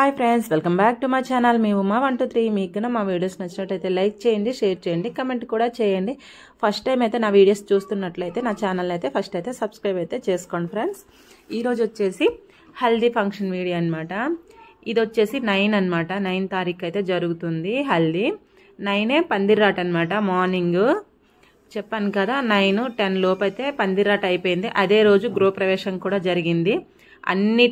Hi friends, welcome back to my channel. మీ ఉమా 123. మీకు కన్నా మా వీడియోస్ నచ్చినట్టయితే లైక్ చేయండి, షేర్ చేయండి, కమెంట్ కూడా చేయండి. ఫస్ట్ టైం అయితే నా వీడియోస్ చూస్తున్నట్లయితే నా ఛానల్ అయితే ఫస్ట్ అయితే సబ్స్క్రైబ్ అయితే చేసుకోండి ఫ్రెండ్స్. ఈరోజు వచ్చేసి హల్దీ ఫంక్షన్ వీడియో అనమాట. ఇది వచ్చేసి 9 అనమాట. 9 తారీఖు అయితే జరుగుతుంది హల్దీ. 9 పందిర్రాట్ అనమాట. మార్నింగ్ చెప్పాను కదా 9-10 లోపు అయితే పందిర్రాట్ అయిపోయింది. అదే రోజు గృహప్రవేశం కూడా జరిగింది. అన్ని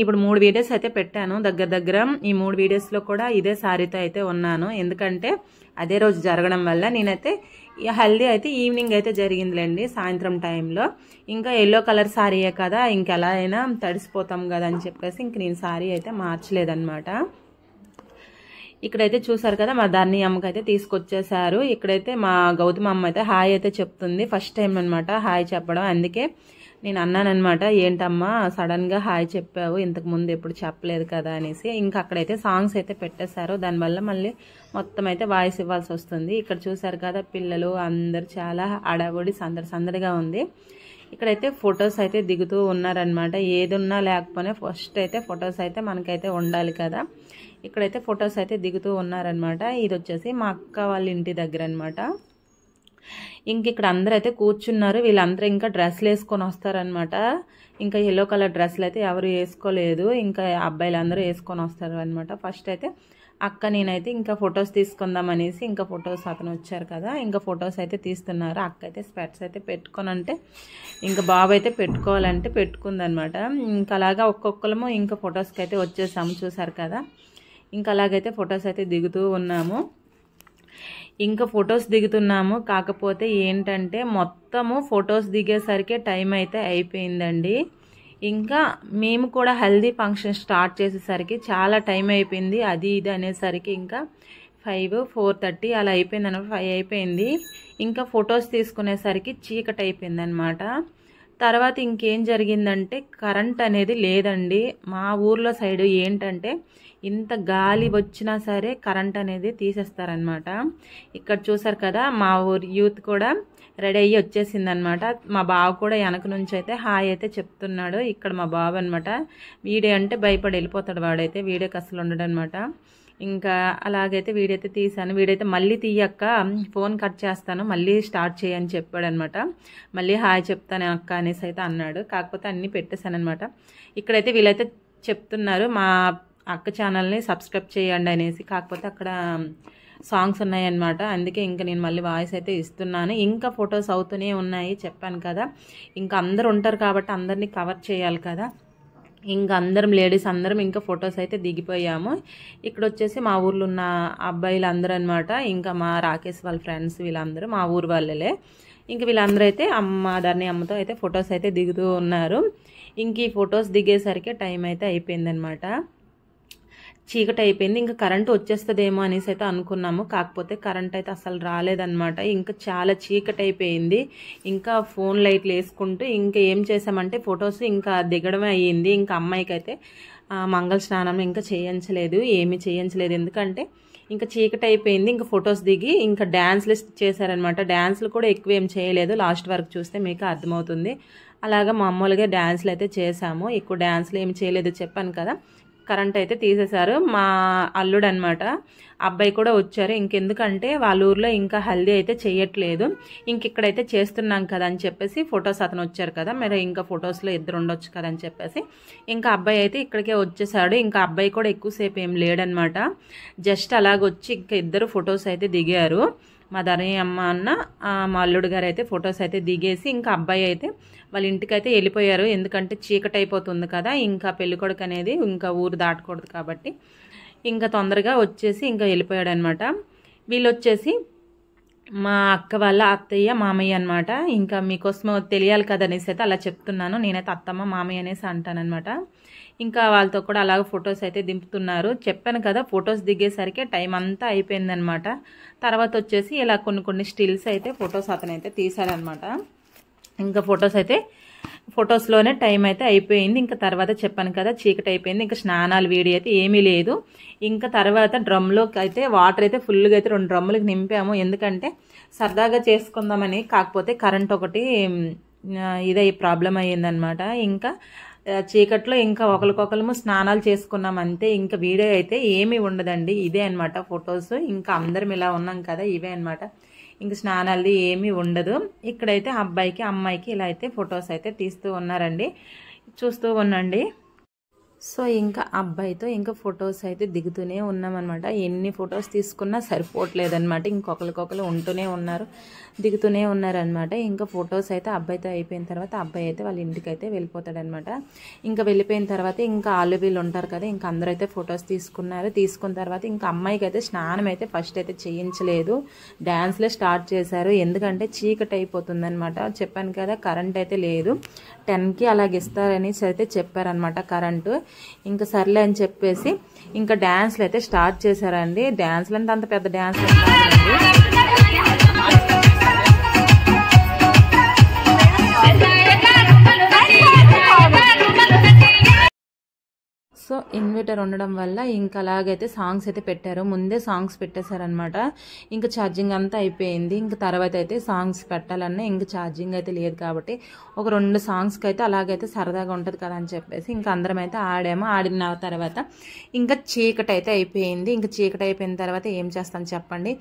ఇప్పుడు 3 వీడియోస్ అయితే పెట్టాను. దగ్గర ఈ 3 వీడియోస్లో కూడా ఇదే సారీతో అయితే ఉన్నాను. ఎందుకంటే అదే రోజు జరగడం వల్ల నేనైతే హల్దీ అయితే ఈవినింగ్ అయితే జరిగిందిలేండి, సాయంత్రం టైంలో. ఇంకా ఎల్లో కలర్ సారీయే కదా, ఇంకెలా అయినా తడిసిపోతాం కదా అని చెప్పేసి ఇంక నేను సారీ అయితే మార్చలేదన్నమాట. ఇక్కడైతే చూసారు కదా, మా ధర్ని అమ్మకి అయితే తీసుకొచ్చేసారు. ఇక్కడైతే మా గౌతమ అమ్మ అయితే హాయ్ అయితే చెప్తుంది. ఫస్ట్ టైం అనమాట హాయ్ చెప్పడం. అందుకే నేను అన్నానమాట, ఏంటమ్మా సడన్ గా హాయ్ చెప్పావు, ఇంతకు ముందు ఎప్పుడు చెప్పలేదు కదా అనేసి. ఇంకా అక్కడైతే సాంగ్స్ అయితే పెట్టేశారు. దానివల్ల మళ్ళీ మొత్తం అయితే వాయిస్ ఇవ్వాల్సి వస్తుంది. ఇక్కడ చూసారు కదా, పిల్లలు అందరు చాలా అడవుడి సందడిగా ఉంది. ఇక్కడైతే ఫొటోస్ అయితే దిగుతూ ఉన్నారనమాట. ఏది ఉన్నా లేకపోయినా ఫస్ట్ అయితే ఫొటోస్ అయితే మనకైతే ఉండాలి కదా. ఇక్కడైతే ఫొటోస్ అయితే దిగుతూ ఉన్నారనమాట. ఇది వచ్చేసి మా అక్క వాళ్ళ ఇంటి దగ్గర అనమాట. ఇంక ఇక్కడ అందరూ అయితే కూర్చున్నారు. వీళ్ళందరూ ఇంకా డ్రెస్సులు వేసుకొని వస్తారనమాట. ఇంకా ఎల్లో కలర్ డ్రెస్సులు అయితే ఎవరు వేసుకోలేదు, ఇంకా అబ్బాయిలు అందరూ వేసుకొని వస్తారు అనమాట. ఫస్ట్ అయితే అక్క నేనైతే ఇంకా ఫొటోస్ తీసుకుందాం అనేసి ఇంకా ఫొటోస్ అతను వచ్చారు కదా, ఇంకా ఫొటోస్ అయితే తీస్తున్నారు. అక్క అయితే స్పెట్స్ అయితే పెట్టుకొని అంటే ఇంకా బాబు అయితే పెట్టుకోవాలంటే పెట్టుకుందనమాట. ఇంకా అలాగా ఒక్కొక్కరము ఇంకా ఫొటోస్కి అయితే వచ్చేసాము. చూసారు కదా, ఇంకా అలాగైతే ఫొటోస్ అయితే దిగుతూ ఉన్నాము. ఇంకా ఫొటోస్ దిగుతున్నాము. కాకపోతే ఏంటంటే మొత్తము ఫొటోస్ దిగేసరికి టైం అయితే అయిపోయిందండి. ఇంకా మేము కూడా హల్దీ ఫంక్షన్ స్టార్ట్ చేసేసరికి చాలా టైం అయిపోయింది. అది ఇది అనేసరికి ఇంకా 4:30 అలా అయిపోయింది అనమాట. 5 అయిపోయింది. ఇంకా ఫొటోస్ తీసుకునేసరికి చీకటి అయిపోయింది అనమాట. తర్వాత ఇంకేం జరిగిందంటే కరెంట్ అనేది లేదండి. మా ఊర్లో సైడ్ ఏంటంటే ఇంత గాలి వచ్చినా సరే కరెంట్ అనేది తీసేస్తారనమాట. ఇక్కడ చూసారు కదా, మా ఊరి యూత్ కూడా రెడీ అయ్యి వచ్చేసిందనమాట. మా బావ కూడా వెనక నుంచి అయితే హాయ్ అయితే చెప్తున్నాడు. ఇక్కడ మా బావ అనమాట. వీడియో అంటే భయపడి వెళ్ళిపోతాడు వాడైతే, వీడియోకి అసలు ఉండడు అనమాట. ఇంకా అలాగైతే వీడియో అయితే తీసాను. వీడైతే మళ్ళీ తీయక్క, ఫోన్ కట్ చేస్తాను, మళ్ళీ స్టార్ట్ చేయని చెప్పాడు అనమాట. మళ్ళీ హాయ్ చెప్తాను అక్క అనేసి అయితే అన్నాడు. కాకపోతే అన్నీ పెట్టేశాను అనమాట. ఇక్కడైతే వీళ్ళైతే చెప్తున్నారు మా అక్క ఛానల్ని సబ్స్క్రైబ్ చేయండి అనేసి. కాకపోతే అక్కడ సాంగ్స్ ఉన్నాయన్నమాట. అందుకే ఇంకా నేను మళ్ళీ వాయిస్ అయితే ఇస్తున్నాను. ఇంకా ఫొటోస్ అవుతూనే ఉన్నాయి, చెప్పాను కదా. ఇంకా అందరు ఉంటారు కాబట్టి అందరినీ కవర్ చేయాలి కదా. ఇంకా అందరం లేడీస్ అందరం ఇంకా ఫొటోస్ అయితే దిగిపోయాము. ఇక్కడ వచ్చేసి మా ఊర్లో ఉన్న అబ్బాయిలు అందరూ అనమాట. ఇంకా మా రాకేష్ వాళ్ళ ఫ్రెండ్స్ వీళ్ళందరూ మా ఊరు వాళ్ళలే. ఇంక వీళ్ళందరూ అయితే ధర్ని అమ్మతో అయితే ఫొటోస్ అయితే దిగుతూ ఉన్నారు. ఇంక ఈ ఫొటోస్ దిగేసరికి టైం అయితే అయిపోయిందనమాట. చీకటి అయిపోయింది. ఇంకా కరెంటు వచ్చేస్తుందేమో అనేసి అయితే అనుకున్నాము. కాకపోతే కరెంట్ అయితే అసలు రాలేదన్నమాట. ఇంకా చాలా చీకటి అయిపోయింది. ఇంకా ఫోన్ లైట్లు వేసుకుంటూ ఇంకా ఏం చేసామంటే ఫొటోస్ ఇంకా దిగడమే అయ్యింది. ఇంకా అమ్మాయికి అయితే మంగళ స్నానం ఇంకా చేయించలేదు, ఏమీ చేయించలేదు. ఎందుకంటే ఇంకా చీకటి అయిపోయింది. ఇంకా ఫొటోస్ దిగి ఇంకా డ్యాన్స్లు చేశారనమాట. డ్యాన్స్లు కూడా ఎక్కువ ఏం చేయలేదు, లాస్ట్ వరకు చూస్తే మీకు అర్థమవుతుంది. అలాగా మామూలుగా డ్యాన్స్లు అయితే చేసాము, ఎక్కువ డ్యాన్స్లు ఏమి చేయలేదు, చెప్పాను కదా. కరెంట్ అయితే తీసేశారు. మా అల్లుడు అనమాట, అబ్బాయి కూడా వచ్చారు. ఇంకెందుకంటే వాళ్ళ ఊర్లో ఇంకా హల్దీ అయితే చేయట్లేదు, ఇంక ఇక్కడైతే చేస్తున్నాం కదా అని చెప్పేసి ఫొటోస్ అతను వచ్చారు కదా, మరి ఇంకా ఫొటోస్లో ఇద్దరు ఉండొచ్చు కదా అని చెప్పేసి ఇంకా అబ్బాయి అయితే ఇక్కడికే వచ్చేసాడు. ఇంకా అబ్బాయి కూడా ఎక్కువసేపు ఏం లేడనమాట. జస్ట్ అలాగొచ్చి ఇంకా ఇద్దరు ఫొటోస్ అయితే దిగారు. మా ధర్ని అమ్మ అన్న మా అల్లుడు గారు అయితే ఫొటోస్ అయితే దిగేసి ఇంకా అబ్బాయి అయితే వాళ్ళ ఇంటికి అయితే వెళ్ళిపోయారు. ఎందుకంటే చీకటి అయిపోతుంది కదా, ఇంకా పెళ్ళికొడుకు అనేది ఇంకా ఊరు దాటకూడదు కాబట్టి ఇంకా తొందరగా వచ్చేసి ఇంకా వెళ్ళిపోయాడు అనమాట. వీళ్ళు వచ్చేసి మా అక్క వాళ్ళ అత్తయ్య మామయ్య అనమాట. ఇంకా మీకోసం తెలియాలి కదా అనేసి అయితే అలా చెప్తున్నాను. నేనైతే అత్తమ్మ మామయ్య అనేసి అంటానమాట. ఇంకా వాళ్ళతో కూడా అలాగ ఫొటోస్ అయితే దింపుతున్నారు. చెప్పాను కదా, ఫొటోస్ దిగేసరికి టైం అంతా అయిపోయిందనమాట. తర్వాత వచ్చేసి ఇలా కొన్ని స్టిల్స్ అయితే ఫొటోస్ అతనైతే తీశారనమాట. ఇంకా ఫొటోస్లోనే టైం అయితే అయిపోయింది. ఇంకా తర్వాత చెప్పాను కదా చీకటి అయిపోయింది. ఇంకా స్నానాలు వీడియో అయితే ఏమీ లేదు. ఇంకా తర్వాత డ్రమ్లోకి అయితే వాటర్ అయితే ఫుల్గా అయితే 2 డ్రమ్ములకు నింపాము. ఎందుకంటే సరదాగా చేసుకుందామని. కాకపోతే కరెంట్ ఒకటి ఇదే ప్రాబ్లం అయ్యిందనమాట. ఇంకా చీకట్లో ఇంకా ఒకరికొకరు స్నానాలు చేసుకున్నాం అంతే. ఇంకా వీడియో అయితే ఏమీ ఉండదండి. ఇదే అనమాట ఫొటోస్. ఇంకా అందరం ఇలా ఉన్నాం కదా, ఇవే అనమాట. ఇంక స్నానాలది ఏమీ ఉండదు. ఇక్కడైతే అబ్బాయికి అమ్మాయికి ఇలా అయితే ఫొటోస్ అయితే తీస్తూ ఉన్నారండి, చూస్తూ ఉండండి. సో ఇంకా అబ్బాయితో ఇంకా ఫొటోస్ అయితే దిగుతూనే ఉన్నామన్నమాట. ఎన్ని ఫొటోస్ తీసుకున్నా సరిపోవట్లేదన్నమాట. ఇంకొకరికొకరు ఉంటూనే ఉన్నారు, దిగుతూనే ఉన్నారనమాట. ఇంకా ఫొటోస్ అయితే అబ్బాయితో అయిపోయిన తర్వాత అబ్బాయి అయితే వాళ్ళ ఇంటికి అయితే వెళ్ళిపోతాడనమాట. ఇంకా వెళ్ళిపోయిన తర్వాత ఇంకా ఆలు వీళ్ళు ఉంటారు కదా, ఇంకా అందరూ అయితే ఫొటోస్ తీసుకున్నారు. తీసుకున్న తర్వాత ఇంకా అమ్మాయికి అయితే స్నానం అయితే ఫస్ట్ అయితే చేయించలేదు, డ్యాన్స్లే స్టార్ట్ చేశారు. ఎందుకంటే చీకటి అయిపోతుంది అనమాట. చెప్పాను కదా కరెంట్ అయితే లేదు, 10కి అలాగ ఇస్తారనేసి అయితే చెప్పారనమాట కరెంటు. ఇంకా సర్లే అని చెప్పేసి ఇంకా డ్యాన్స్లు అయితే స్టార్ట్ చేశారండి. డ్యాన్స్లు అంటే అంత పెద్ద డ్యాన్స్లు సో ఇన్వర్టర్ ఉండడం వల్ల ఇంకా అలాగైతే సాంగ్స్ అయితే పెట్టారు. ముందే సాంగ్స్ పెట్టేశారనమాట. ఇంకా ఛార్జింగ్ అంతా అయిపోయింది. ఇంకా తర్వాత అయితే సాంగ్స్ పెట్టాలన్నా ఇంకా ఛార్జింగ్ అయితే లేదు కాబట్టి ఒక 2 సాంగ్స్కి అయితే అలాగైతే సరదాగా ఉంటుంది కదా అని చెప్పేసి ఇంకా అందరం అయితే ఆడాము. ఆడిన తర్వాత ఇంకా చీకటి అయితే అయిపోయింది. ఇంకా చీకటి అయిపోయిన తర్వాత ఏం చేస్తాను చెప్పండి,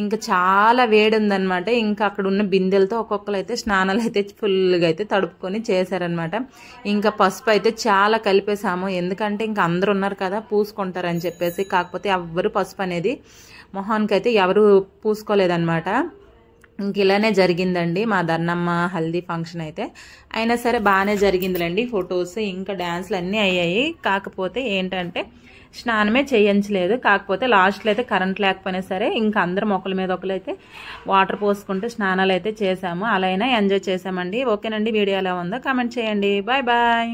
ఇంకా చాలా వేడి ఉందనమాట. ఇంకా అక్కడ ఉన్న బిందెలతో ఒక్కొక్కరు అయితే స్నానాలు అయితే ఫుల్గా అయితే తడుపుకొని చేశారనమాట. ఇంకా పసుపు అయితే చాలా కలిపేసాము, ఎందుకంటే ఇంకా అందరూ ఉన్నారు కదా పూసుకుంటారని చెప్పేసి. కాకపోతే ఎవ్వరు పసుపు అనేది మొహానికి అయితే ఎవరు పూసుకోలేదన్నమాట. ఇంక ఇలానే జరిగిందండి మా ధర్నమ్మ హల్దీ ఫంక్షన్ అయితే. అయినా సరే బాగానే జరిగిందిలేండి. ఫొటోస్ ఇంకా డ్యాన్స్లు అన్నీ అయ్యాయి. కాకపోతే ఏంటంటే స్నానమే చేయించలేదు. కాకపోతే లాస్ట్లో అయితే కరెంట్ లేకపోయినా సరే ఇంకా అందరం ఒకరి మీద ఒకరు అయితే వాటర్ పోసుకుంటే స్నానాలు అయితే చేసాము. అలా అయినా ఎంజాయ్ చేసామండి. ఓకేనండి, వీడియో ఎలా ఉందో కామెంట్ చేయండి. Bye bye.